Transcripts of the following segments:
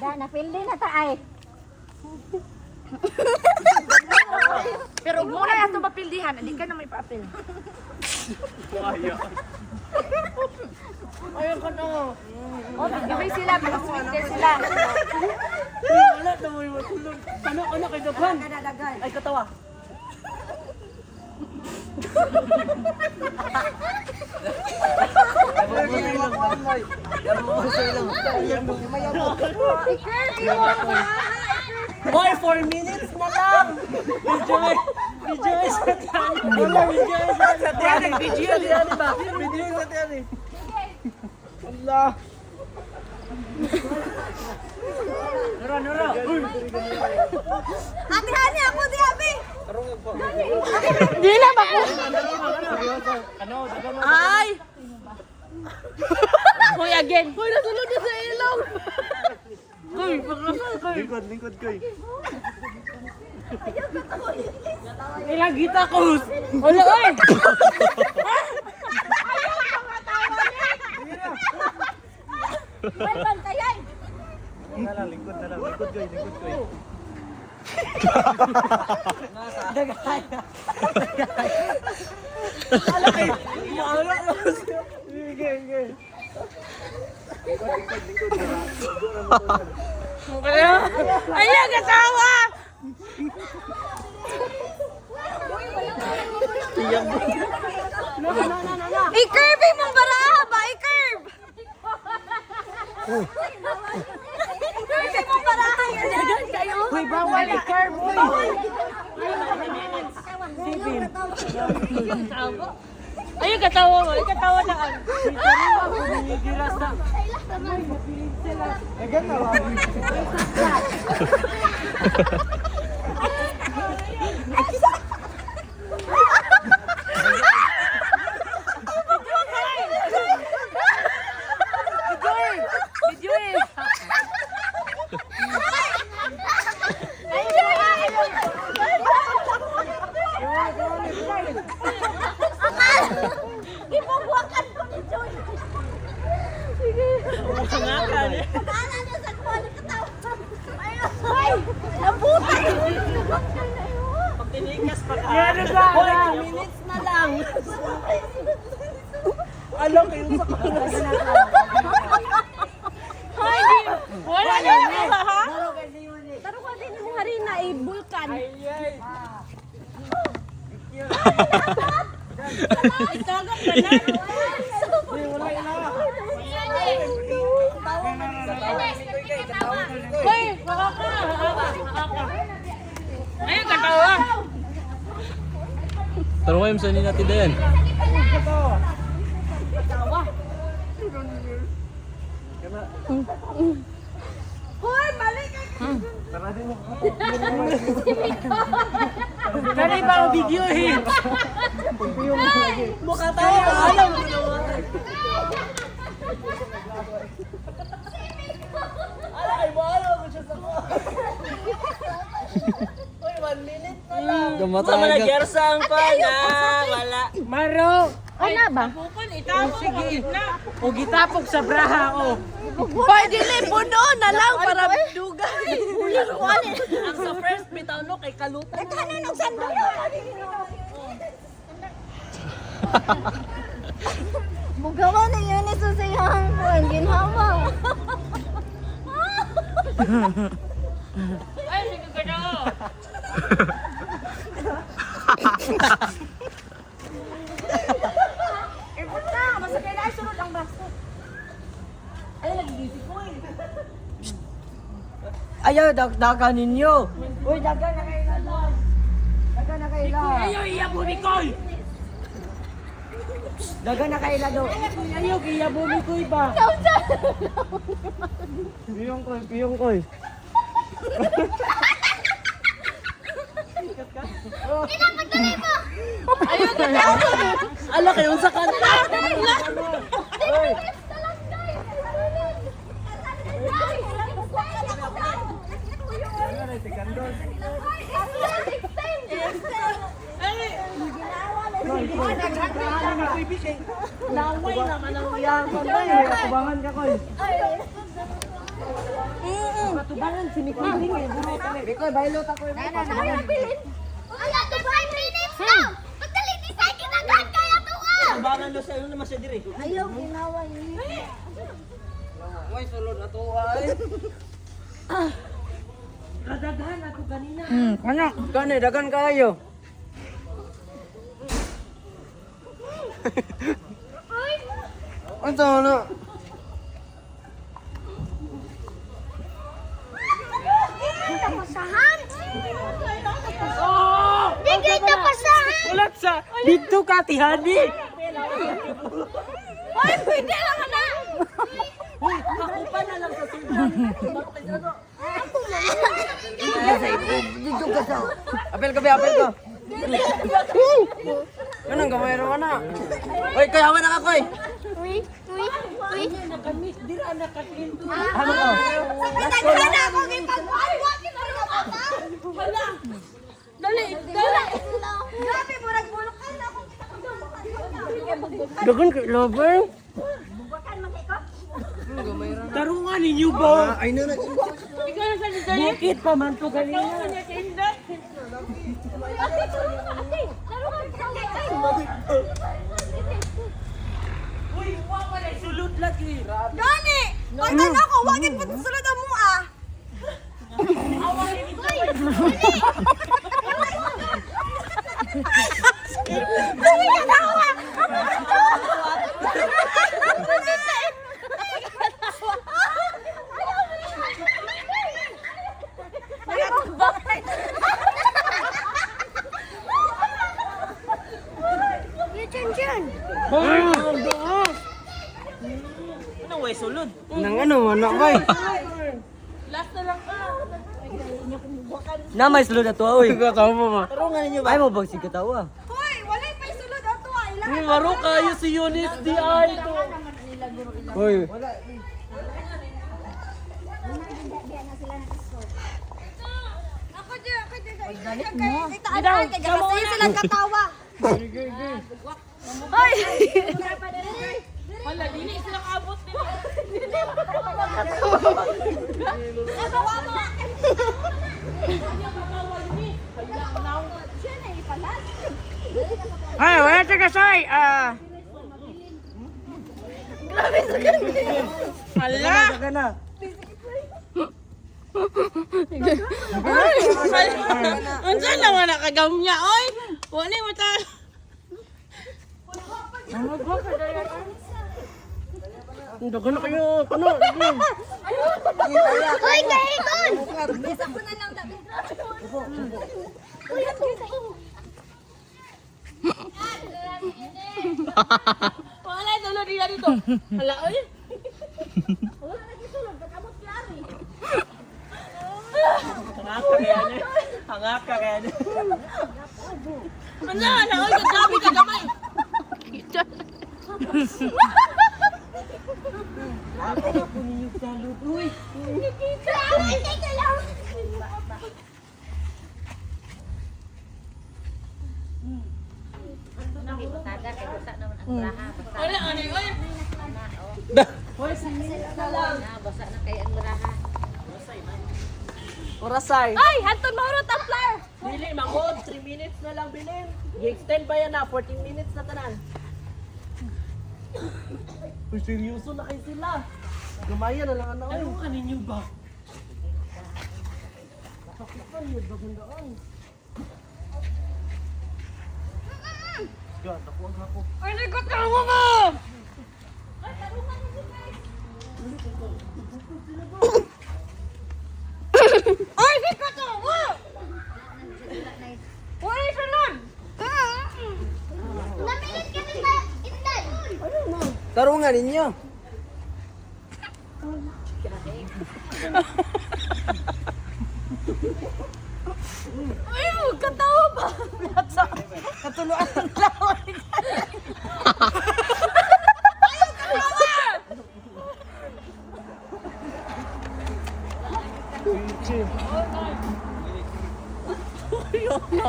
Na feel din na ta ay. Pero muna ato mapildihan, hindi ka na may papel. Ayun ko na. Oh, bigay sila, mag-swinter sila. Wala na mo yung matulog. Ano kay Daghan? Ay, katawa. Boy, 4 minutes na lang! Video sa tiyan! Wala, video sa tiyan! Video sa tiyan ba? Video sa tiyan eh! Allah! Nura! Ate Hani, ako di abi. Di na ba ko? Ay! Hoy, again. Hoy, nasulod na sa ilong! Koy, pagkasal koy! Lingkod koy. Ilang kita ko! Wala, oy! May bantayan. Lingkod koy. Dagay! Alakay! Maalak na siya! Sige. Ayaw, katawa! I-curve mong baraha ba? I-curve! I-curve mong baraha yun. Uy, bawal i-curve! Ayaw, katawa mo. Katawa na ang. Gilas na! Video eh. Ibubuakan ko ni Joy. Sige. Pangakan eh! Paano niya sa kuwan ng katawa? Ay, nabutan. Pag tinikas pa ka! Yan na Hoy, 2 minutes na lang! Alam kayo sa kanas! Hoy, di. Wala na yung ha? Taro ka din mo harina ay bulkan. Itagang ka na. Hoy, makaka. Ayaw, katawa. Tarong kayo sa natin din. Hoy, balik ka. Kani ba ang video eh? Mukha tayo! Alam mo naman! Alay mo! Alam mo siya sa ko! Uy, 1 minute na lang! Gamatay Wala ka. gersang pa na! Wala! Maro! Ano ba? Pupon, itapon. Sige! O gitapok sa braha o! Pwede na, puno na lang para dugay. Ang sa first bitaw no kay kalutan na lang! Anong sandalo? Mugawa na yun isa sa iyang kuwan. Ginhawa. Ay, sige ka na. Ibot na. Masakay na. Sunod ang braso. Ay, nag-busy ko eh! Ayaw, dagdagan ninyo! Uy, dagan na kayo na doon! Dagan na kayo na! Ayaw, iyabuni ko. Dagan na kayo na doon! Ayaw, iyabuli ko iba! Piyong koy! Ayaw, katawa. Ala kayo sa kanila! Laway naman ang yaman na eh! Kubangan ka koy! Tubangan si Mikoy din eh. Mikoy, bailot ako. Ay, ato 5 minutes na! Pagdali, decide kita agad kaya to ka! Tubangan lo sa iyo naman siya dire. Ayaw, ginawa yun. Ay, sulod na to ay. Kadaghan ako kanina. Ano? Kani, dagan kayo. Ano ano? Tapasahan! Bigay tapasahan! Ulat sa dito ka tihadi. Ay, pwede lang na! Hoy, ako pa na lang sa sundan. Apel ka ba, apel ka. Anong gamay naman na? Hoy, kayawan na ka, koy. Uy, uy, uy. Ano ka? Nagkana ako ng pagkuhan. Wala. Dali, dali. Grabe mo, nagbulok ka na ako. Dagan ka, lover. Bukan man ikaw. Tarungan ninyo ba? Ay, na. Bukit pa man to kanina. Uy, wala pa na sulod lagi. Gani! Pagkan ako, wagin po sulod ang mua. Dali ka na ako! Anong way sulod? Nang ano, anak bay? Na may sulod na to, oy. Katawa mo ma. Tarungan ninyo ba? Ay mo bang si katawa? Hoy, walay pa sulod ato ah. Ilang Uy, maro kayo si Eunice di ay to. Hoy. ako dyan. Itaan ka, kasi silang katawa. Hoy! Wala, dili sila kaabot nila. Katawa mo! Siya na ipalas. Ay, wala taga say. Grabe sa ganda. Hala. Kana. Unsa na wala kagamya oy? Wala mo ta. Dagan na kayo. Kano? Hoy, kahikon! Isa ko na lang dami. Uy, ang cute. Wala tulo dila dito. Hala oy. Wala na gisulod, ba't klari? Hangak ka kaya niya. Hangak ka kaya niya. Wala na oy, gabi ka gamay. Grabe, teka lang. Wala ani oy. Orasay. Ay, hantun mahurot ang flyer. Dili, mangod. 3 minutes na lang bilin. I-extend pa yan na. 14 minutes na tanan. Uy, seryoso na kayo sila. Gumaya na lang ang naon. Anong kaninyo ba? Sakitan yun, bagandaan. God, ako ang ako. Ay, ko tawa mo. Ay, di ka to. Wala sunod. Namilit ka din ba? Inday. Tarungan ninyo. Ay, katawa ba? Katuluan ng lawan.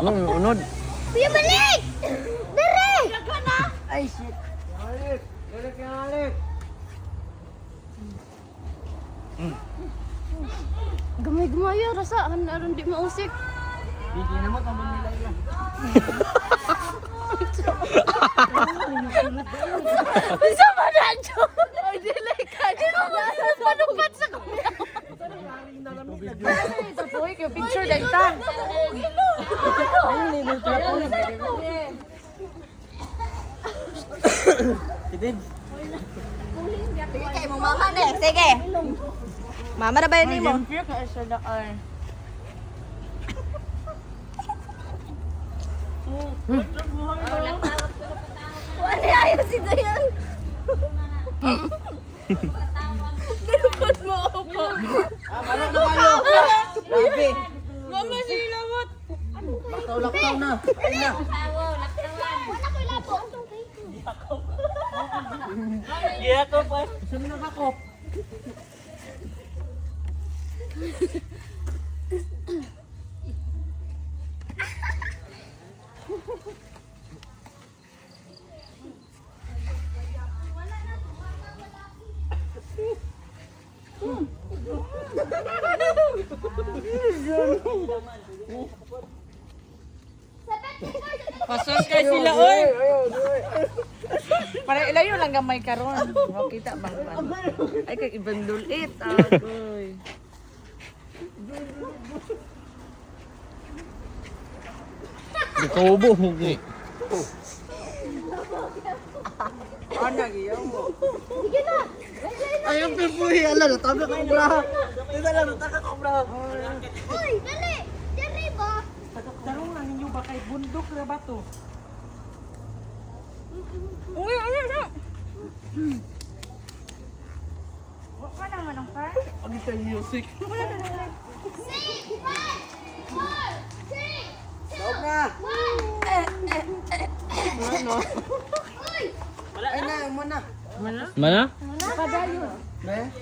Unod. Kuya, balik! Dere! Ay, shit. Alik. Alik yung alik. Gamay-gamay rasa aron di mausik. Hindi na mo tambon nila yan. Bisa ba na jo? Ay dili ka. Di mo panupat sa kamera. Ito po, yung picture na ita. Sige. Sige kay mo mama ne. Sige. Mama na ba yun mo? Pure ka siya na ay. Wala ayaw si Dayan. Dapat mo ako. Ano na kayo? Grabe. Mama sinilawat. Laktaw na. Ay na. Wala ko labo. Iya ko pa. Saan na ako? Pasos kay sila, oy. Para ilayo lang gamay karon. Makita bang pan. Ay kay ibandul it. Agoy. Ikubo hugi. Ano giyaw mo? Sige na. Ayun pipuhi ala na tabi ko bra. Dito lang taka ko bra. Uy, dali. Dali ba? Darong lang ninyo ba kay bundok na ba to? Uy, ano. Wa naman ang par. Ang isa music. 6, 5, 4, 3, Daog na. 1. Ano? Uy! Ay na mo na. Mana? Ne?